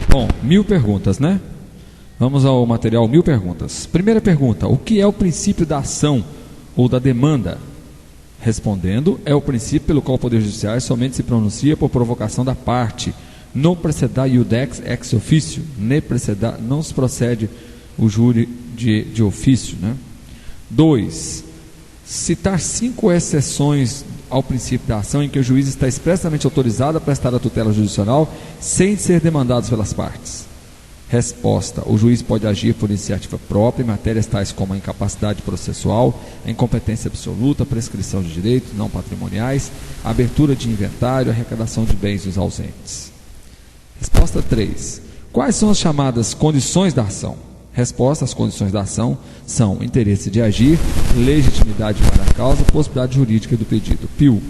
Bom, 1000 perguntas, né? Vamos ao material 1000 perguntas. Primeira pergunta: o que é o princípio da ação ou da demanda? Respondendo: é o princípio pelo qual o Poder Judiciário somente se pronuncia por provocação da parte. Non preceda iudex ex officio. Ne preceda, não se procede o júri de ofício, né? 2. Citar 5 exceções ao princípio da ação em que o juiz está expressamente autorizado a prestar a tutela judicial sem ser demandado pelas partes. Resposta: o juiz pode agir por iniciativa própria em matérias tais como a incapacidade processual, a incompetência absoluta, a prescrição de direitos não patrimoniais, a abertura de inventário, a arrecadação de bens dos ausentes. Resposta 3. Quais são as chamadas condições da ação? Resposta: as condições da ação são interesse de agir, legitimidade para a causa, possibilidade jurídica do pedido. PIU.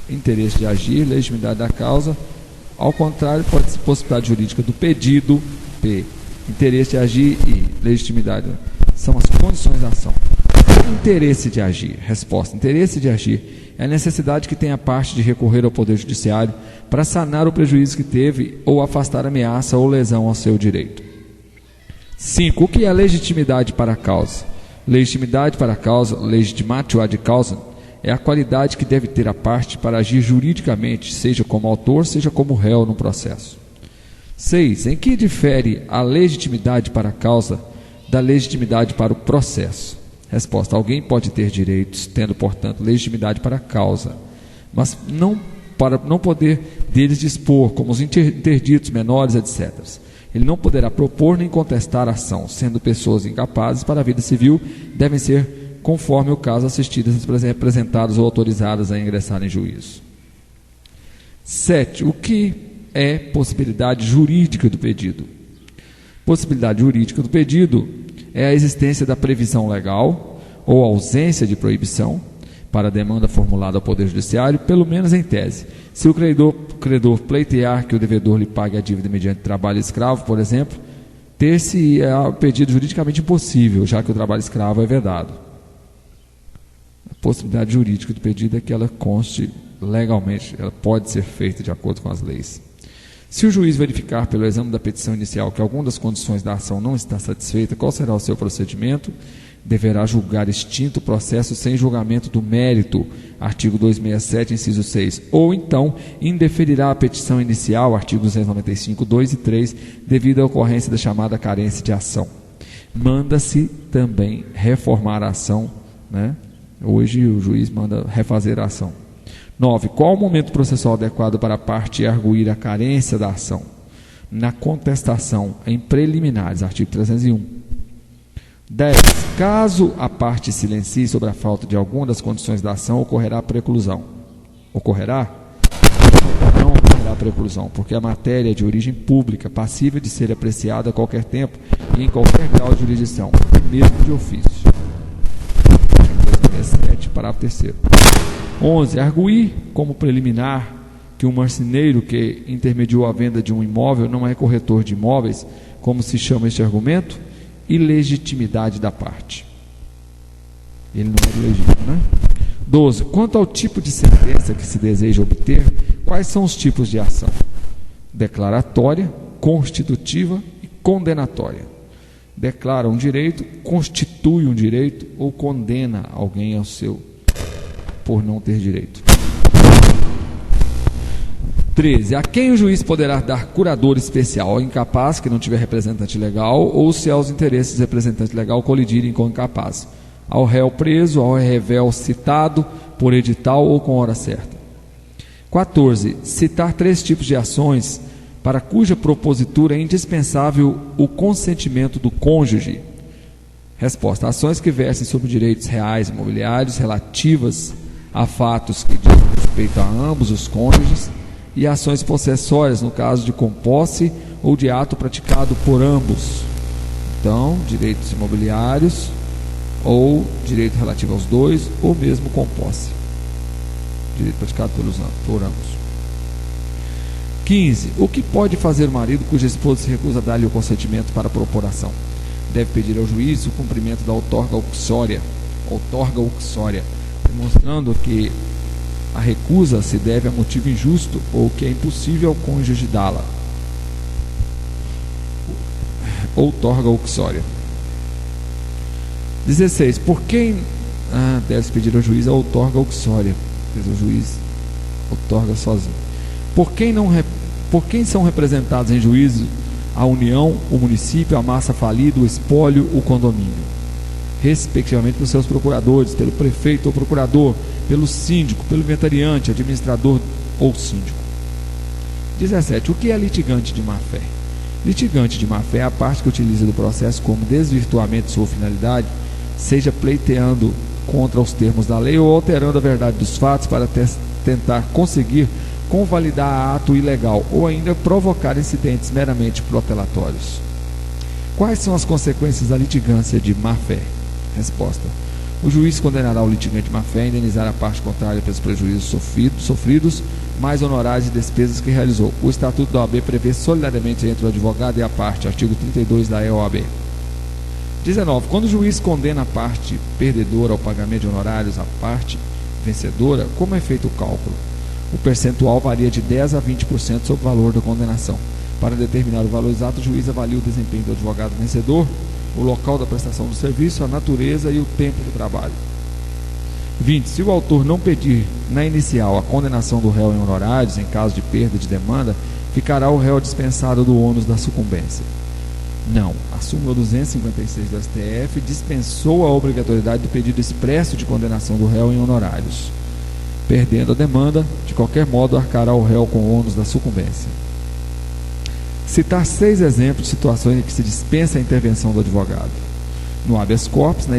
Interesse de agir, legitimidade da causa. Ao contrário, pode ser possibilidade jurídica do pedido. P. Interesse de agir e legitimidade são as condições da ação. Interesse de agir. Resposta: interesse de agir é a necessidade que tem a parte de recorrer ao Poder Judiciário para sanar o prejuízo que teve ou afastar ameaça ou lesão ao seu direito. 5. O que é legitimidade para a causa? Legitimidade para a causa, legitimatio ad causam, é a qualidade que deve ter a parte para agir juridicamente, seja como autor, seja como réu no processo. 6. Em que difere a legitimidade para a causa da legitimidade para o processo? Resposta: alguém pode ter direitos, tendo, portanto, legitimidade para a causa, mas não poder deles dispor, como os interditos menores, etc. Ele não poderá propor nem contestar a ação, sendo pessoas incapazes para a vida civil, devem ser, conforme o caso, assistidas, representadas ou autorizadas a ingressar em juízo. 7. O que é possibilidade jurídica do pedido? Possibilidade jurídica do pedido é a existência da previsão legal ou ausência de proibição para a demanda formulada ao Poder Judiciário, pelo menos em tese. Se o credor pleitear que o devedor lhe pague a dívida mediante trabalho escravo, por exemplo, ter-se o pedido juridicamente impossível, já que o trabalho escravo é vedado. A possibilidade jurídica do pedido é que ela conste legalmente, ela pode ser feita de acordo com as leis. Se o juiz verificar pelo exame da petição inicial que alguma das condições da ação não está satisfeita, qual será o seu procedimento? Deverá julgar extinto o processo sem julgamento do mérito, artigo 267, inciso 6, ou então indeferirá a petição inicial, artigo 295, 2 e 3, devido à ocorrência da chamada carência de ação. Manda-se também reformar a ação, né? Hoje o juiz manda refazer a ação. 9. Qual o momento processual adequado para a parte arguir a carência da ação? Na contestação em preliminares, artigo 301. 10. Caso a parte silencie sobre a falta de alguma das condições da ação, ocorrerá a preclusão. Ocorrerá? Não ocorrerá a preclusão, porque a matéria é de origem pública, passível de ser apreciada a qualquer tempo e em qualquer grau de jurisdição, mesmo de ofício. 267, parágrafo 3º. 11. Arguir como preliminar que um marceneiro que intermediou a venda de um imóvel não é corretor de imóveis, como se chama este argumento? Ilegitimidade da parte. Ele não é legítimo, né? 12. Quanto ao tipo de sentença que se deseja obter, quais são os tipos de ação? Declaratória, constitutiva e condenatória. Declara um direito, constitui um direito ou condena alguém ao seu por não ter direito. 13. A quem o juiz poderá dar curador especial? Ao incapaz que não tiver representante legal, ou se aos interesses do representante legal colidirem com o incapaz. Ao réu preso, ao revel citado por edital ou com hora certa. 14. Citar 3 tipos de ações para cuja propositura é indispensável o consentimento do cônjuge. Resposta: ações que versem sobre direitos reais imobiliários relativas a fatos que dizem respeito a ambos os cônjuges, e ações possessórias no caso de composse ou de ato praticado por ambos. Então, direitos imobiliários ou direito relativo aos dois, ou mesmo composse, direito praticado por ambos. 15. O que pode fazer o marido cuja esposa se recusa a dar-lhe o consentimento para a propor-ação? Deve pedir ao juiz o cumprimento da outorga uxória, demonstrando que a recusa se deve a motivo injusto ou que é impossível ao cônjuge dá-la. outorga uxória. 16. Por quem deve-se pedir ao juiz a outorga uxória? O juiz outorga sozinho. Por quem são representados em juízo a União, o município, a massa falida, o espólio, o condomínio? Respectivamente pelos seus procuradores, pelo prefeito ou procurador, pelo síndico, pelo inventariante, administrador ou síndico. 17. O que é litigante de má-fé? Litigante de má-fé é a parte que utiliza do processo como desvirtuamento de sua finalidade, seja pleiteando contra os termos da lei ou alterando a verdade dos fatos para tentar conseguir convalidar ato ilegal ou ainda provocar incidentes meramente protelatórios. Quais são as consequências da litigância de má-fé? Resposta: o juiz condenará o litigante de má-fé a indenizar a parte contrária pelos prejuízos sofridos, mais honorários e despesas que realizou. O Estatuto da OAB prevê solidariamente entre o advogado e a parte, artigo 32 da EOAB. 19. Quando o juiz condena a parte perdedora ao pagamento de honorários à parte vencedora, como é feito o cálculo? O percentual varia de 10% a 20% sobre o valor da condenação. Para determinar o valor exato, o juiz avalia o desempenho do advogado vencedor, o local da prestação do serviço, a natureza e o tempo do trabalho. 20. Se o autor não pedir na inicial a condenação do réu em honorários, em caso de perda de demanda, ficará o réu dispensado do ônus da sucumbência. Não. A súmula 256 do STF dispensou a obrigatoriedade do pedido expresso de condenação do réu em honorários. Perdendo a demanda, de qualquer modo, arcará o réu com o ônus da sucumbência. Citar 6 exemplos de situações em que se dispensa a intervenção do advogado. No habeas corpus, na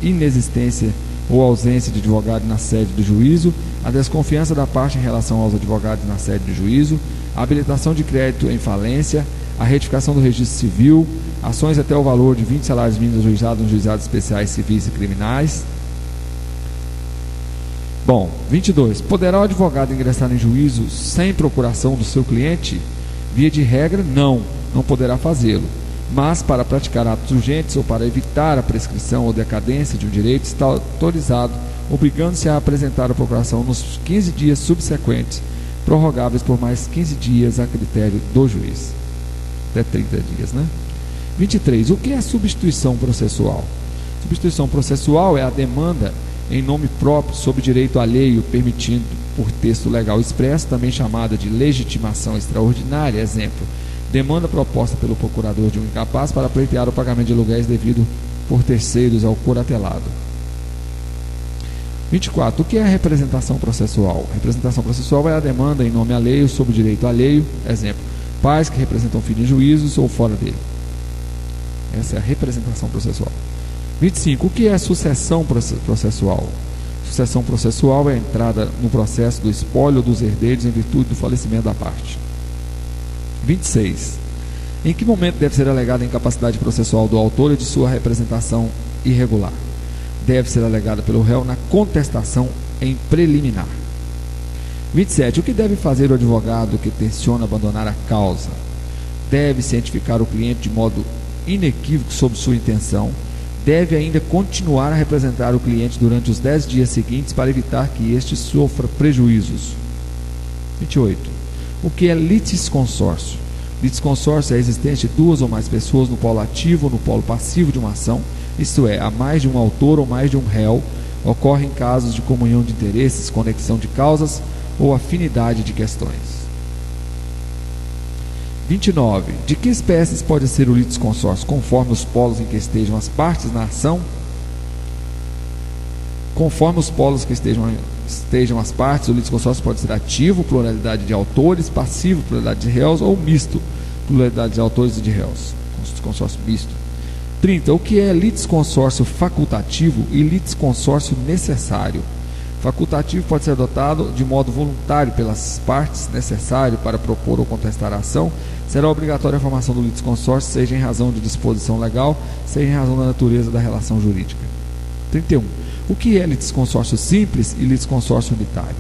inexistência ou ausência de advogado na sede do juízo, a desconfiança da parte em relação aos advogados na sede do juízo, a habilitação de crédito em falência, a retificação do registro civil, ações até o valor de 20 salários mínimos ajuizados nos juizados especiais civis e criminais. Bom, 22. Poderá o advogado ingressar em juízo sem procuração do seu cliente? Via de regra, não poderá fazê-lo. Mas, para praticar atos urgentes ou para evitar a prescrição ou decadência de um direito, está autorizado, obrigando-se a apresentar a procuração nos 15 dias subsequentes, prorrogáveis por mais 15 dias a critério do juiz. Até 30 dias, né? 23. O que é substituição processual? Substituição processual é a demanda em nome próprio sob direito alheio, permitindo por texto legal expresso, também chamada de legitimação extraordinária. Exemplo: demanda proposta pelo procurador de um incapaz para pleitear o pagamento de aluguéis devido por terceiros ao curatelado. 24. O que é a representação processual? Representação processual é a demanda em nome alheio sob direito alheio. Exemplo: pais que representam filho em juízos ou fora dele. Essa é a representação processual. 25. O que é sucessão processual? Sucessão processual é a entrada no processo do espólio dos herdeiros em virtude do falecimento da parte. 26. Em que momento deve ser alegada a incapacidade processual do autor e de sua representação irregular? Deve ser alegada pelo réu na contestação em preliminar. 27. O que deve fazer o advogado que tenciona abandonar a causa? Deve cientificar o cliente de modo inequívoco sobre sua intenção. Deve ainda continuar a representar o cliente durante os 10 dias seguintes para evitar que este sofra prejuízos. 28. O que é litisconsórcio? Litisconsórcio é a existência de duas ou mais pessoas no polo ativo ou no polo passivo de uma ação, isto é, há mais de um autor ou mais de um réu. Ocorre em casos de comunhão de interesses, conexão de causas ou afinidade de questões. 29. De que espécies pode ser o litisconsórcio? Conforme os polos em que estejam as partes na ação. Conforme os polos que estejam as partes, o litisconsórcio pode ser ativo, pluralidade de autores, passivo, pluralidade de réus, ou misto, pluralidade de autores e de réus. Litisconsórcio misto. 30. O que é litisconsórcio facultativo e litisconsórcio necessário? Facultativo pode ser adotado de modo voluntário pelas partes, necessário para propor ou contestar a ação. Será obrigatória a formação do litisconsórcio, seja em razão de disposição legal, seja em razão da natureza da relação jurídica. 31. O que é litisconsórcio simples e litisconsórcio unitário?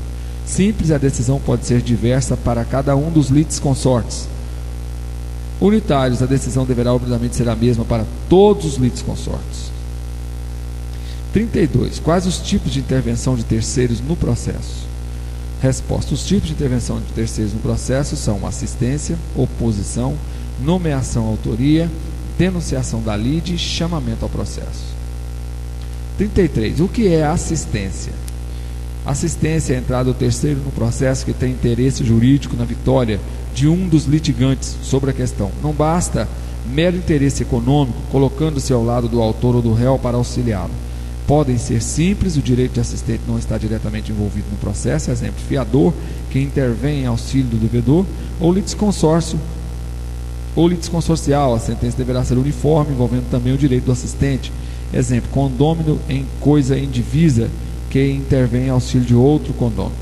Simples, a decisão pode ser diversa para cada um dos litisconsortes. Unitários, a decisão deverá obrigatoriamente ser a mesma para todos os litisconsortes. 32. Quais os tipos de intervenção de terceiros no processo? Resposta: os tipos de intervenção de terceiros no processo são assistência, oposição, nomeação, autoria, denunciação da lide e chamamento ao processo. 33. O que é assistência? Assistência é a entrada do terceiro no processo que tem interesse jurídico na vitória de um dos litigantes sobre a questão. Não basta mero interesse econômico, colocando-se ao lado do autor ou do réu para auxiliá-lo. Podem ser simples, o direito de assistente não está diretamente envolvido no processo, exemplo, fiador, que intervém em auxílio do devedor, ou litisconsórcio, ou litisconsorcial, a sentença deverá ser uniforme, envolvendo também o direito do assistente, exemplo, condômino em coisa indivisa, que intervém em auxílio de outro condômino.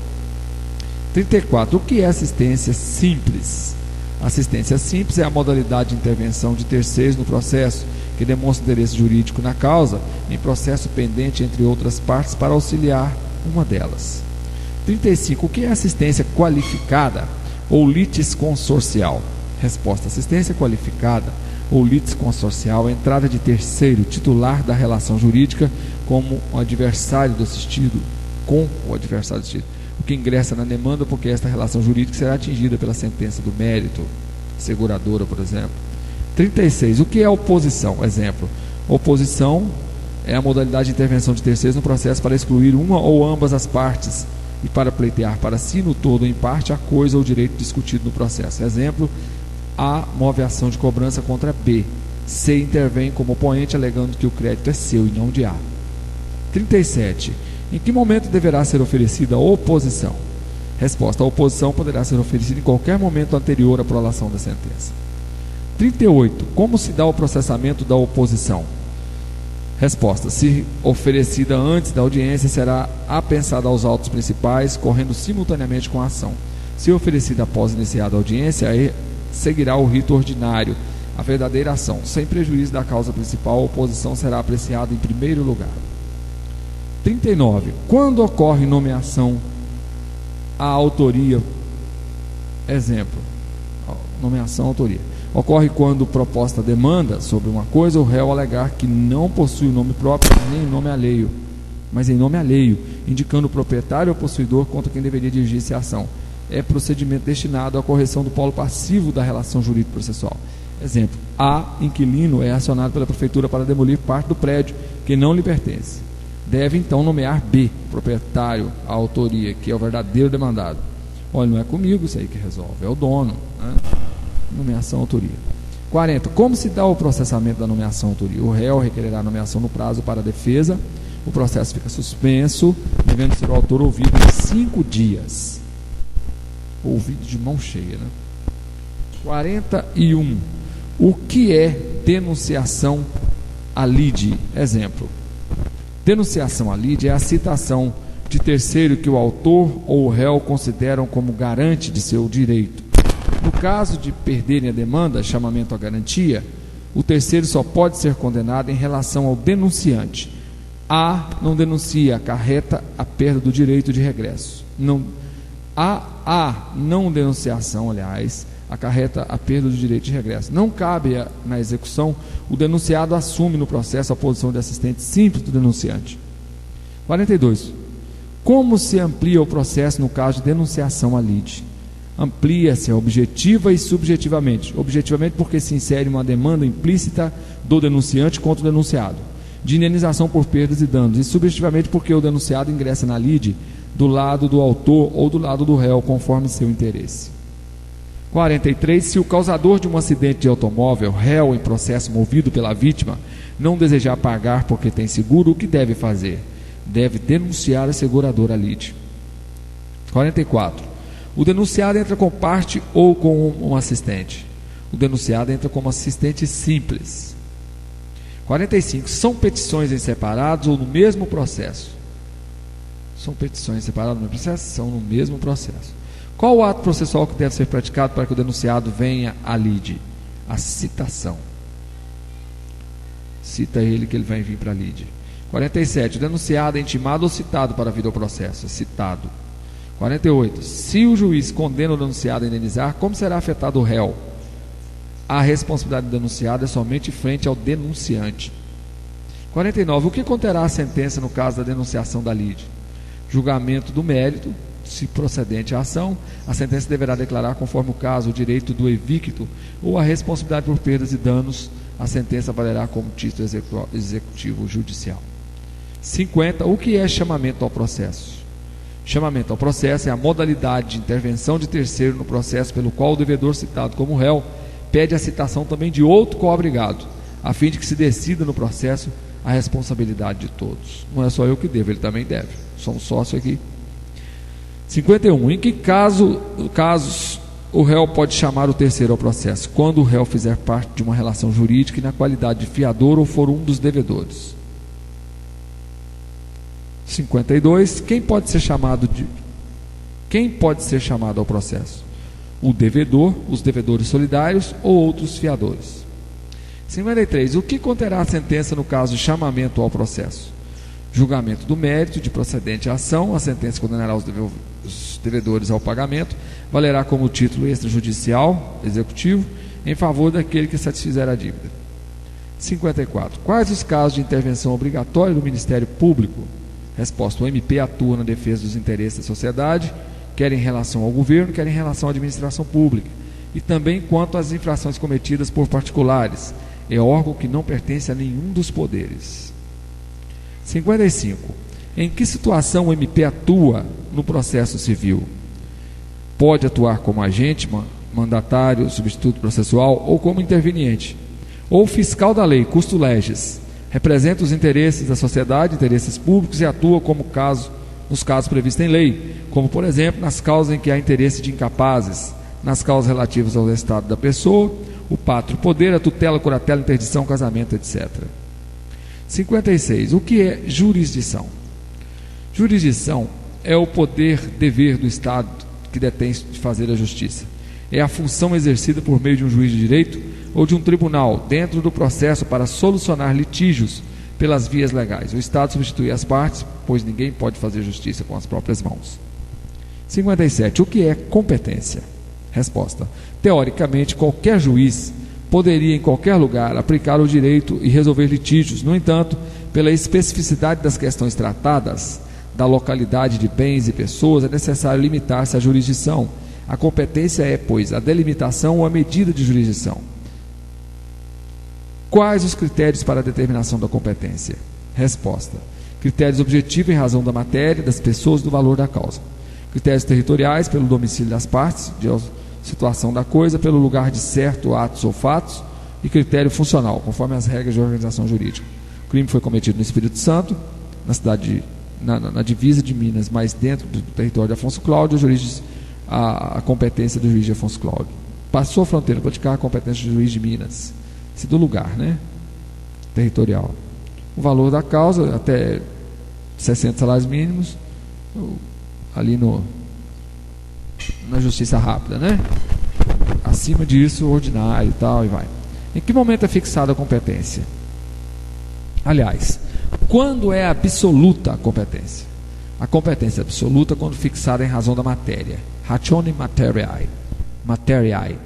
34. O que é assistência simples? Assistência simples é a modalidade de intervenção de terceiros no processo, que demonstra interesse jurídico na causa, em processo pendente entre outras partes, para auxiliar uma delas. 35. O que é assistência qualificada ou litisconsorcial? Resposta: assistência qualificada ou litisconsorcial é a entrada de terceiro titular da relação jurídica como o adversário do assistido, com o adversário do assistido, o que ingressa na demanda porque esta relação jurídica será atingida pela sentença do mérito, seguradora, por exemplo. 36. O que é oposição? Exemplo, oposição é a modalidade de intervenção de terceiros no processo para excluir uma ou ambas as partes e para pleitear para si no todo ou em parte a coisa ou direito discutido no processo. Exemplo, A move a ação de cobrança contra B. C intervém como oponente alegando que o crédito é seu e não de A. 37. Em que momento deverá ser oferecida a oposição? Resposta: a oposição poderá ser oferecida em qualquer momento anterior à prolação da sentença. 38. Como se dá o processamento da oposição? Resposta: se oferecida antes da audiência, será apensada aos autos principais, correndo simultaneamente com a ação. Se oferecida após iniciada a audiência, seguirá o rito ordinário, a verdadeira ação. Sem prejuízo da causa principal, a oposição será apreciada em primeiro lugar. 39. Quando ocorre nomeação à autoria? Exemplo, nomeação à autoria. Ocorre quando proposta demanda sobre uma coisa, o réu alegar que não possui nome próprio nem nome alheio, mas em nome alheio, indicando o proprietário ou possuidor contra quem deveria dirigir-se a ação. É procedimento destinado à correção do polo passivo da relação jurídico-processual. Exemplo, A, inquilino, é acionado pela prefeitura para demolir parte do prédio que não lhe pertence. Deve então nomear B, proprietário, a autoria, que é o verdadeiro demandado. Olha, não é comigo isso aí que resolve, é o dono, né? Nomeação autoria. 40. Como se dá o processamento da nomeação autoria? O réu requererá a nomeação no prazo para a defesa, o processo fica suspenso, devendo ser o autor ouvido em 5 dias. Ouvido de mão cheia, né? 41. O que é denunciação à lide? Exemplo, denunciação à lide é a citação de terceiro que o autor ou o réu consideram como garante de seu direito. No caso de perderem a demanda, chamamento à garantia, o terceiro só pode ser condenado em relação ao denunciante. A não denuncia, acarreta a perda do direito de regresso. A não denunciação, aliás, acarreta a perda do direito de regresso. Não cabe na execução, o denunciado assume no processo a posição de assistente simples do denunciante. 42. Como se amplia o processo no caso de denunciação à lide? Amplia-se objetiva e subjetivamente. Objetivamente porque se insere uma demanda implícita do denunciante contra o denunciado, de indenização por perdas e danos, e subjetivamente porque o denunciado ingressa na lide do lado do autor ou do lado do réu, conforme seu interesse. 43. Se o causador de um acidente de automóvel, réu em processo movido pela vítima, não desejar pagar porque tem seguro, o que deve fazer? Deve denunciar a seguradora à lide. 44. O denunciado entra com parte ou com um assistente? O denunciado entra como assistente simples. 45. São petições em separados ou no mesmo processo? São petições separadas no mesmo processo? São no mesmo processo. Qual o ato processual que deve ser praticado para que o denunciado venha à lide? A citação. Cita ele que ele vai vir para a lide. 47. O denunciado é intimado ou citado para vir ao processo? É citado. 48. Se o juiz condena o denunciado a indenizar, como será afetado o réu? A responsabilidade do denunciado é somente frente ao denunciante. 49. O que conterá a sentença no caso da denunciação da lide? Julgamento do mérito, se procedente à ação, a sentença deverá declarar, conforme o caso, o direito do evicto ou a responsabilidade por perdas e danos a sentença valerá como título executivo judicial. 50. O que é chamamento ao processo? Chamamento ao processo é a modalidade de intervenção de terceiro no processo pelo qual o devedor citado como réu pede a citação também de outro coabrigado, a fim de que se decida no processo a responsabilidade de todos. Não é só eu que devo, ele também deve. Somos sócios aqui. 51. Em que casos o réu pode chamar o terceiro ao processo? Quando o réu fizer parte de uma relação jurídica e na qualidade de fiador ou for um dos devedores. 52. Quem pode ser chamado ao processo? O devedor, os devedores solidários ou outros fiadores. 53. O que conterá a sentença no caso de chamamento ao processo? Julgamento do mérito de procedente à ação. A sentença condenará os devedores ao pagamento. Valerá como título extrajudicial executivo em favor daquele que satisfizer a dívida. 54. Quais os casos de intervenção obrigatória do Ministério Público? Resposta: o MP atua na defesa dos interesses da sociedade, quer em relação ao governo, quer em relação à administração pública, e também quanto às infrações cometidas por particulares. É órgão que não pertence a nenhum dos poderes. 55. Em que situação o MP atua no processo civil? Pode atuar como agente, mandatário, substituto processual ou como interveniente, ou fiscal da lei, custo legis. Representa os interesses da sociedade, interesses públicos, e atua nos casos previstos em lei, como, por exemplo, nas causas em que há interesse de incapazes, nas causas relativas ao estado da pessoa, o pátrio poder, a tutela, curatela, interdição, casamento, etc. 56. O que é jurisdição? Jurisdição é o poder-dever do Estado que detém de fazer a justiça. É a função exercida por meio de um juiz de direito ou de um tribunal dentro do processo para solucionar litígios pelas vias legais. O Estado substitui as partes, pois ninguém pode fazer justiça com as próprias mãos. 57. O que é competência? Resposta: teoricamente, qualquer juiz poderia em qualquer lugar aplicar o direito e resolver litígios. No entanto, pela especificidade das questões tratadas, da localidade de bens e pessoas, é necessário limitar-se à jurisdição. A competência é, pois, a delimitação ou a medida de jurisdição. Quais os critérios para a determinação da competência? Resposta: critérios objetivos em razão da matéria, das pessoas e do valor da causa. Critérios territoriais, pelo domicílio das partes, de situação da coisa, pelo lugar de certo, atos ou fatos, e critério funcional, conforme as regras de organização jurídica. O crime foi cometido no Espírito Santo, na divisa de Minas, mas dentro do território de Afonso Cláudio, a competência do juiz de Afonso Cláudio. Passou a fronteira, praticar a competência do juiz de Minas, se do lugar, né? Territorial. O valor da causa, até 60 salários mínimos, ali na justiça rápida, né? Acima disso, ordinário e tal, e vai. Em que momento é fixada a competência? Aliás, quando é absoluta a competência? A competência é absoluta quando fixada em razão da matéria, ratione materiae,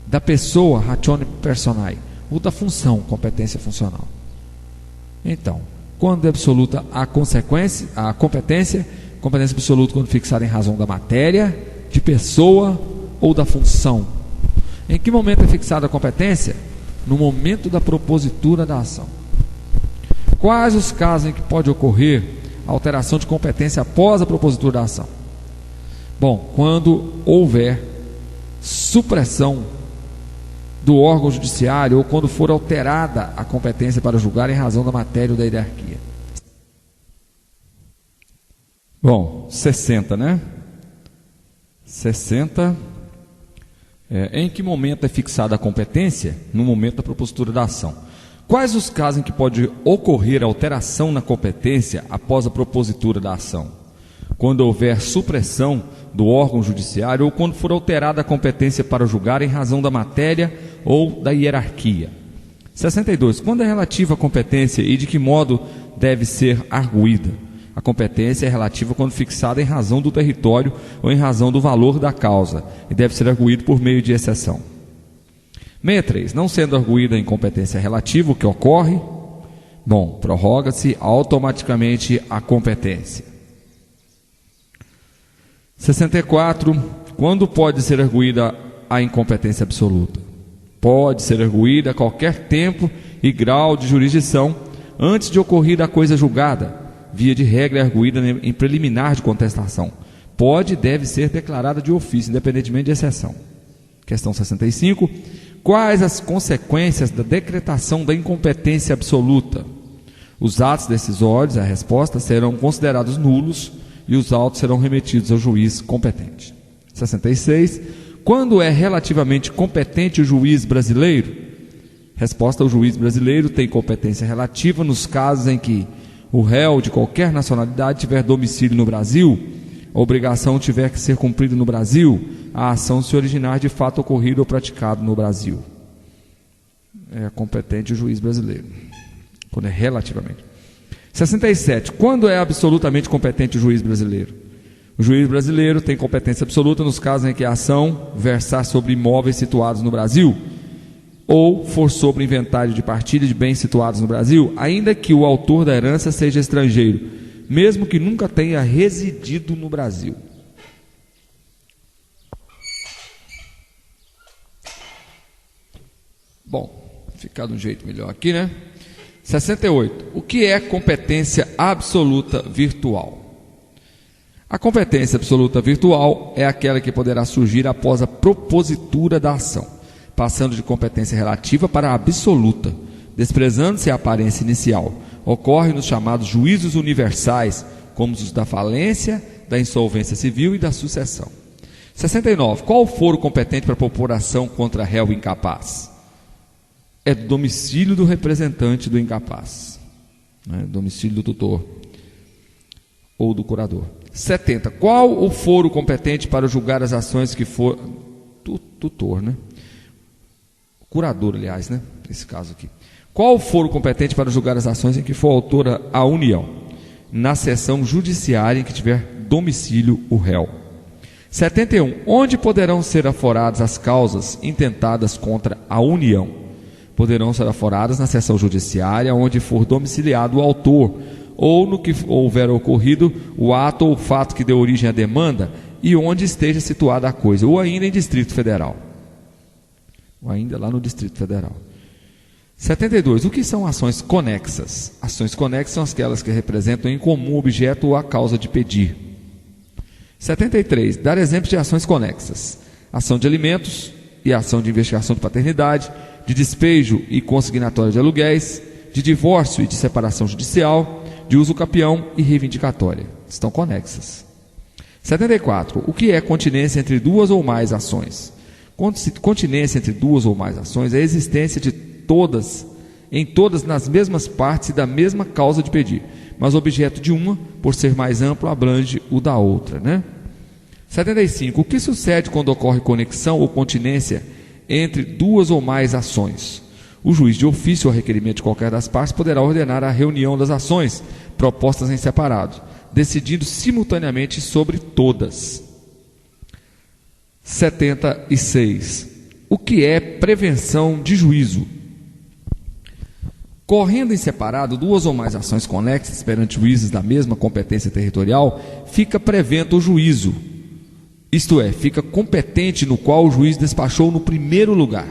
da pessoa, ratione personae, ou da função, competência funcional. Então, quando é absoluta a competência absoluta quando fixada em razão da matéria, de pessoa ou da função. Em que momento é fixada a competência? No momento da propositura da ação. Quais os casos em que pode ocorrer a alteração de competência após a propositura da ação? Bom, quando houver supressão do órgão judiciário ou quando for alterada a competência para julgar em razão da matéria ou da hierarquia. Bom, 60, né? 60. Em que momento é fixada a competência? No momento da propositura da ação. Quais os casos em que pode ocorrer alteração na competência após a propositura da ação? Quando houver supressão do órgão judiciário ou quando for alterada a competência para julgar em razão da matéria ou da hierarquia. 62. Quando é relativa à competência e de que modo deve ser arguída? A competência é relativa quando fixada em razão do território ou em razão do valor da causa e deve ser arguído por meio de exceção. 63. Não sendo arguída em competência relativa, o que ocorre? Bom, prorroga-se automaticamente a competência. 64. Quando pode ser arguída a incompetência absoluta? Pode ser arguída a qualquer tempo e grau de jurisdição antes de ocorrer a coisa julgada. Via de regra é arguída em preliminar de contestação. Pode e deve ser declarada de ofício, independentemente de exceção. Questão 65. Quais as consequências da decretação da incompetência absoluta? Os atos decisórios, a resposta, serão considerados nulos e os autos serão remetidos ao juiz competente. 66. Quando é relativamente competente o juiz brasileiro? Resposta: o juiz brasileiro tem competência relativa nos casos em que o réu de qualquer nacionalidade tiver domicílio no Brasil, a obrigação tiver que ser cumprida no Brasil, a ação se originar de fato ocorrido ou praticado no Brasil. É competente o juiz brasileiro, quando é relativamente. 67. Quando é absolutamente competente o juiz brasileiro? O juiz brasileiro tem competência absoluta nos casos em que a ação versar sobre imóveis situados no Brasil, ou for sobre inventário de partilha de bens situados no Brasil, ainda que o autor da herança seja estrangeiro, mesmo que nunca tenha residido no Brasil. Bom, ficar de um jeito melhor aqui, né? 68. O que é competência absoluta virtual? A competência absoluta virtual é aquela que poderá surgir após a propositura da ação, passando de competência relativa para absoluta, desprezando-se a aparência inicial. Ocorre nos chamados juízos universais, como os da falência, da insolvência civil e da sucessão. 69. Qual foro competente para propor ação contra réu incapaz? É do domicílio do representante do incapaz, né? Domicílio do tutor ou do curador. 70. Qual o foro competente para julgar as ações que for... Tutor, né? Curador, aliás, né? Nesse caso aqui. Qual o foro competente para julgar as ações em que for autora a União? Na seção judiciária em que tiver domicílio o réu. 71. Onde poderão ser aforadas as causas intentadas contra a União? Poderão ser aforadas na seção judiciária onde for domiciliado o autor, ou no que houver ocorrido o ato ou fato que deu origem à demanda e onde esteja situada a coisa, ou ainda em Distrito Federal. Ou ainda lá no Distrito Federal. 72. O que são ações conexas? Ações conexas são aquelas que representam em comum objeto ou a causa de pedir. 73. Dar exemplos de ações conexas. Ação de alimentos e ação de investigação de paternidade, de despejo e consignatória de aluguéis, de divórcio e de separação judicial, de uso capião e reivindicatória. Estão conexas. 74. O que é continência entre duas ou mais ações? Continência entre duas ou mais ações é a existência de todas nas mesmas partes e da mesma causa de pedir, mas o objeto de uma, por ser mais amplo, abrange o da outra, né? 75. O que sucede quando ocorre conexão ou continência entre duas ou mais ações? O juiz de ofício, a requerimento de qualquer das partes, poderá ordenar a reunião das ações propostas em separado, decidindo simultaneamente sobre todas. 76. O que é prevenção de juízo? Correndo em separado duas ou mais ações conexas perante juízes da mesma competência territorial, fica prevento o juízo, isto é, fica competente no qual o juiz despachou no primeiro lugar.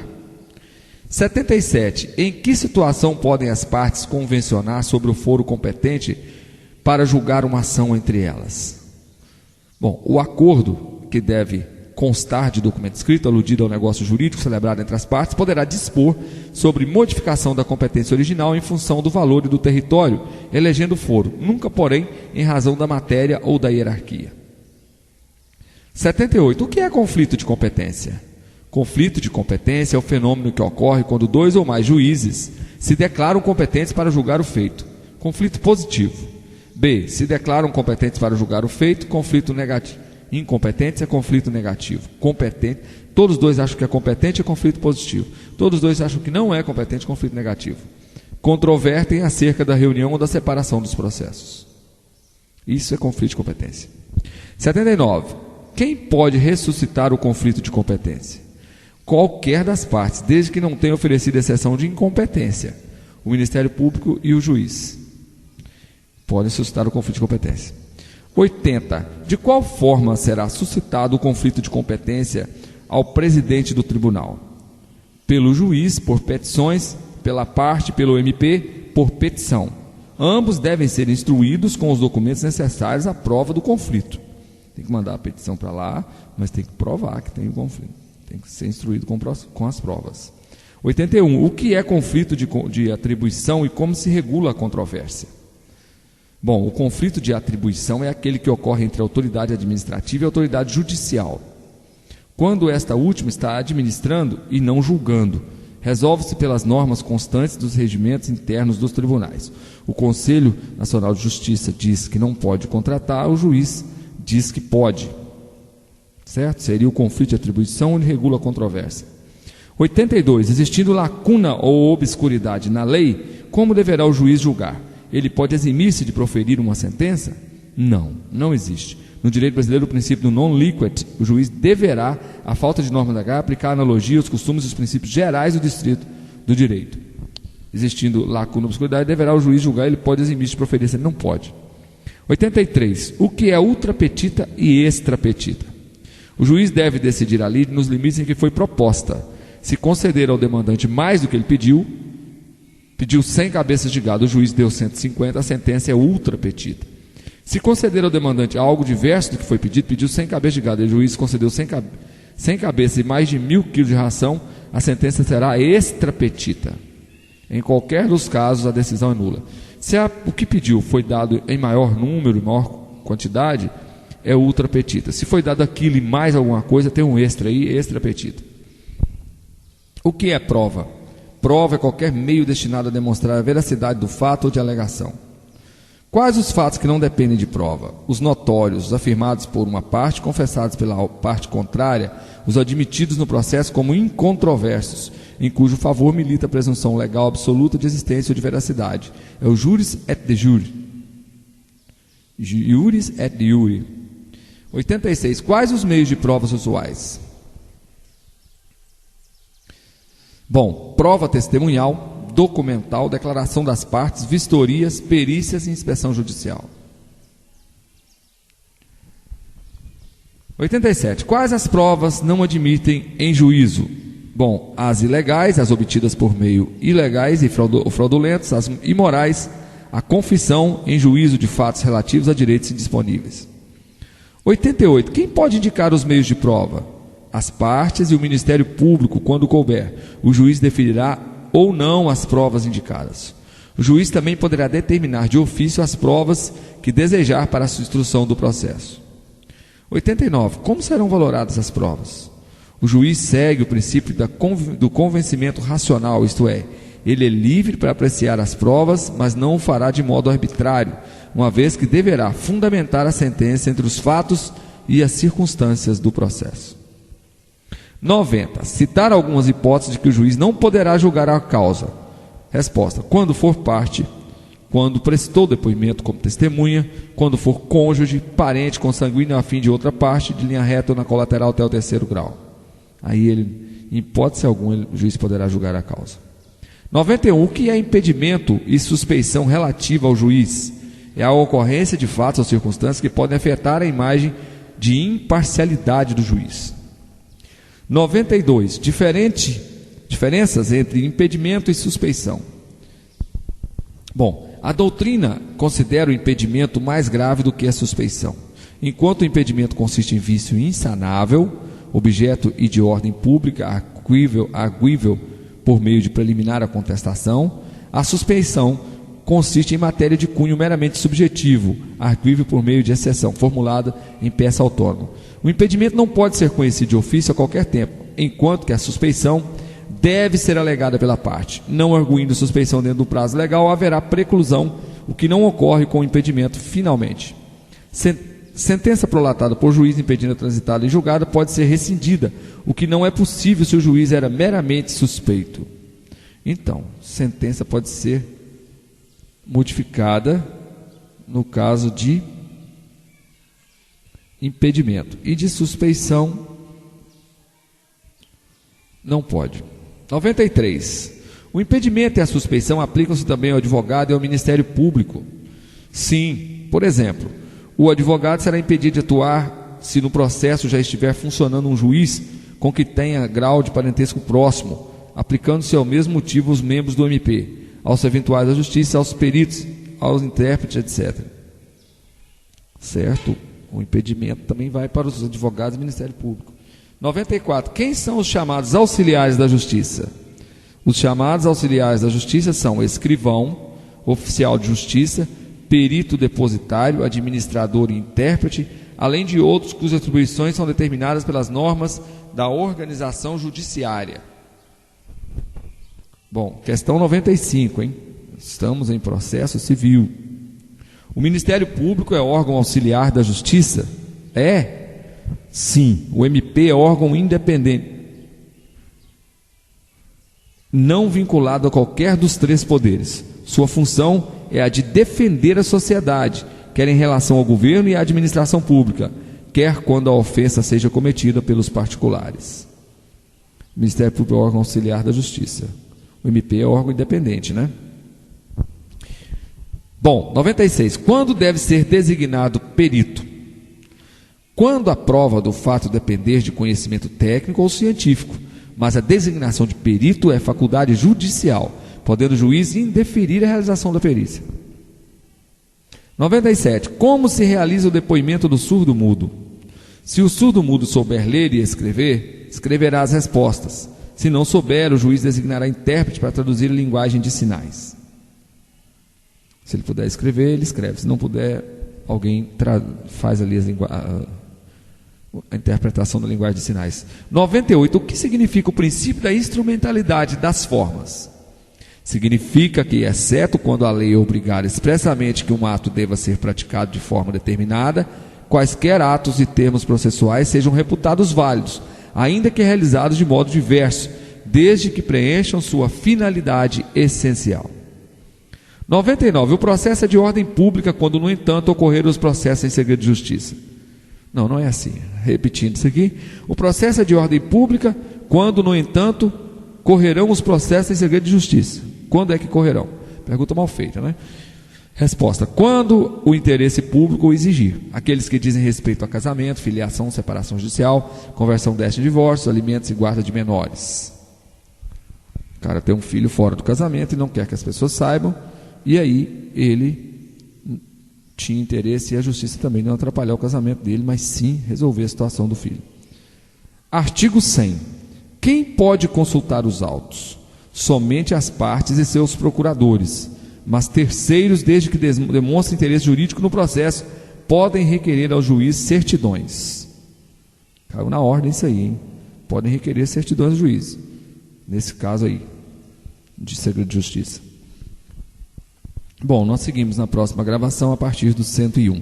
77. Em que situação podem as partes convencionar sobre o foro competente para julgar uma ação entre elas? Bom, o acordo, que deve constar de documento escrito aludido ao negócio jurídico celebrado entre as partes, poderá dispor sobre modificação da competência original em função do valor e do território, elegendo foro, nunca, porém, em razão da matéria ou da hierarquia. 78. O que é conflito de competência? Conflito de competência é o fenômeno que ocorre quando dois ou mais juízes se declaram competentes para julgar o feito. Conflito positivo. B. Se declaram competentes para julgar o feito. Conflito negativo. Incompetência é conflito negativo. Competente. Todos os dois acham que é competente, é conflito positivo. Todos os dois acham que não é competente, conflito negativo. Controvertem acerca da reunião ou da separação dos processos. Isso é conflito de competência. 79. Quem pode ressuscitar o conflito de competência? Qualquer das partes, desde que não tenha oferecido exceção de incompetência. O Ministério Público e o juiz podem suscitar o conflito de competência. 80. De qual forma será suscitado o conflito de competência ao presidente do tribunal? pelo juiz por petições, pela parte, pelo MP por petição. Ambos devem ser instruídos com os documentos necessários à prova do conflito. Tem que mandar a petição para lá, mas tem que provar que tem o conflito. Tem que ser instruído com as provas. 81. O que é conflito de atribuição e como se regula a controvérsia? Bom, o conflito de atribuição é aquele que ocorre entre a autoridade administrativa e a autoridade judicial, quando esta última está administrando e não julgando. Resolve-se pelas normas constantes dos regimentos internos dos tribunais. O Conselho Nacional de Justiça diz que não pode contratar, o juiz diz que pode. Certo? Seria o conflito de atribuição onde regula a controvérsia. 82. Existindo lacuna ou obscuridade na lei, como deverá o juiz julgar? Ele pode eximir-se de proferir uma sentença? Não, não existe. No direito brasileiro, o princípio do non liquet, o juiz deverá, à falta de norma da H, aplicar a analogia aos costumes e os princípios gerais do distrito do direito. Existindo lacuna ou obscuridade, deverá o juiz julgar, ele pode eximir-se de proferir, ele não pode. 83. O que é ultrapetita e extrapetita? O juiz deve decidir a lei nos limites em que foi proposta. Se conceder ao demandante mais do que ele pediu 100 cabeças de gado, o juiz deu 150, a sentença é ultrapetita. Se conceder ao demandante algo diverso do que foi pedido, pediu 100 cabeças de gado, e o juiz concedeu 100 cabeças e mais de 1.000 quilos de ração, a sentença será extrapetita. Em qualquer dos casos, a decisão é nula. Se o que pediu foi dado em maior número, maior quantidade, é ultrapetita. Se foi dado aquilo e mais alguma coisa, tem um extra aí, extrapetita. O que é prova? Prova é qualquer meio destinado a demonstrar a veracidade do fato ou de alegação. Quais os fatos que não dependem de prova? Os notórios, os afirmados por uma parte, confessados pela parte contrária, os admitidos no processo como incontroversos, em cujo favor milita a presunção legal absoluta de existência ou de veracidade. É o juris et de jure. Juris et de jure. 86. Quais os meios de provas usuais? Bom, prova testemunhal, documental, declaração das partes, vistorias, perícias e inspeção judicial. 87. Quais as provas não admitem em juízo? Bom, as ilegais, as obtidas por meio ilegais e fraudulentos, as imorais, a confissão em juízo de fatos relativos a direitos indisponíveis. 88. Quem pode indicar os meios de prova? As partes e o Ministério Público, quando couber. O juiz definirá ou não as provas indicadas. O juiz também poderá determinar de ofício as provas que desejar para a instrução do processo. 89. Como serão valoradas as provas? O juiz segue o princípio do convencimento racional, isto é, ele é livre para apreciar as provas, mas não o fará de modo arbitrário, uma vez que deverá fundamentar a sentença entre os fatos e as circunstâncias do processo. 90. Citar algumas hipóteses de que o juiz não poderá julgar a causa. Resposta: quando for parte, quando prestou depoimento como testemunha, quando for cônjuge, parente, consanguíneo a fim de outra parte, de linha reta ou na colateral até o 3º grau. Aí ele, em hipótese alguma, o juiz poderá julgar a causa. 91. O que é impedimento e suspeição relativa ao juiz? É a ocorrência de fatos ou circunstâncias que podem afetar a imagem de imparcialidade do juiz. 92. Diferenças entre impedimento e suspeição. Bom, a doutrina considera o impedimento mais grave do que a suspeição. Enquanto o impedimento consiste em vício insanável, objeto e de ordem pública, arguível por meio de preliminar à contestação, a suspeição consiste em matéria de cunho meramente subjetivo, arguível por meio de exceção, formulada em peça autônoma. O impedimento não pode ser conhecido de ofício a qualquer tempo, enquanto que a suspeição deve ser alegada pela parte. Não arguindo suspeição dentro do prazo legal, haverá preclusão, o que não ocorre com o impedimento finalmente. Sentença prolatada por juiz impedindo a transitada e julgada pode ser rescindida, o que não é possível se o juiz era meramente suspeito. Então, sentença pode ser modificada no caso de impedimento, e de suspeição não pode. 93. O impedimento e a suspeição aplicam-se também ao advogado e ao Ministério Público. Sim, por exemplo, o advogado será impedido de atuar se no processo já estiver funcionando um juiz com que tenha grau de parentesco próximo, aplicando-se ao mesmo motivo os membros do MP, aos eventuais da Justiça, aos peritos, aos intérpretes, etc. Certo? O impedimento também vai para os advogados do Ministério Público. 94. Quem são os chamados auxiliares da Justiça? Os chamados auxiliares da Justiça são escrivão, oficial de justiça, perito depositário, administrador e intérprete, além de outros cujas atribuições são determinadas pelas normas da organização judiciária. Bom, questão 95, hein? Estamos em processo civil. O Ministério Público é órgão auxiliar da Justiça? É? Sim. O MP é órgão independente, não vinculado a qualquer dos três poderes. Sua função é a de defender a sociedade, quer em relação ao governo e à administração pública, quer quando a ofensa seja cometida pelos particulares. O Ministério Público é órgão auxiliar da Justiça. O MP é órgão independente, né? Bom, 96. Quando deve ser designado perito? Quando a prova do fato depender de conhecimento técnico ou científico, mas a designação de perito é faculdade judicial, podendo o juiz indeferir a realização da perícia. 97. Como se realiza o depoimento do surdo-mudo? Se o surdo-mudo souber ler e escrever, escreverá as respostas. Se não souber, o juiz designará intérprete para traduzir a linguagem de sinais. Se ele puder escrever, ele escreve. Se não puder, alguém faz ali a interpretação da linguagem de sinais. 98. O que significa o princípio da instrumentalidade das formas? Significa que, exceto quando a lei obrigar expressamente que um ato deva ser praticado de forma determinada, quaisquer atos e termos processuais sejam reputados válidos, ainda que realizados de modo diverso, desde que preencham sua finalidade essencial. 99. O processo é de ordem pública quando, no entanto, ocorreram os processos em segredo de justiça. Não, não é assim. Repetindo isso aqui. O processo é de ordem pública quando, no entanto, correrão os processos em segredo de justiça. Quando é que correrão? Pergunta mal feita, né? Resposta: quando o interesse público o exigir. Aqueles que dizem respeito a casamento, filiação, separação judicial, conversão deste divórcio, alimentos e guarda de menores. O cara tem um filho fora do casamento e não quer que as pessoas saibam, e aí ele tinha interesse, e a justiça também não atrapalhar o casamento dele, mas sim resolver a situação do filho. Artigo 100. Quem pode consultar os autos? Somente as partes e seus procuradores, mas terceiros, desde que demonstrem interesse jurídico no processo, podem requerer ao juiz certidões. Caiu na ordem isso aí, hein? Podem requerer certidões ao juiz, nesse caso aí, de segredo de justiça. Bom, nós seguimos na próxima gravação a partir do 101.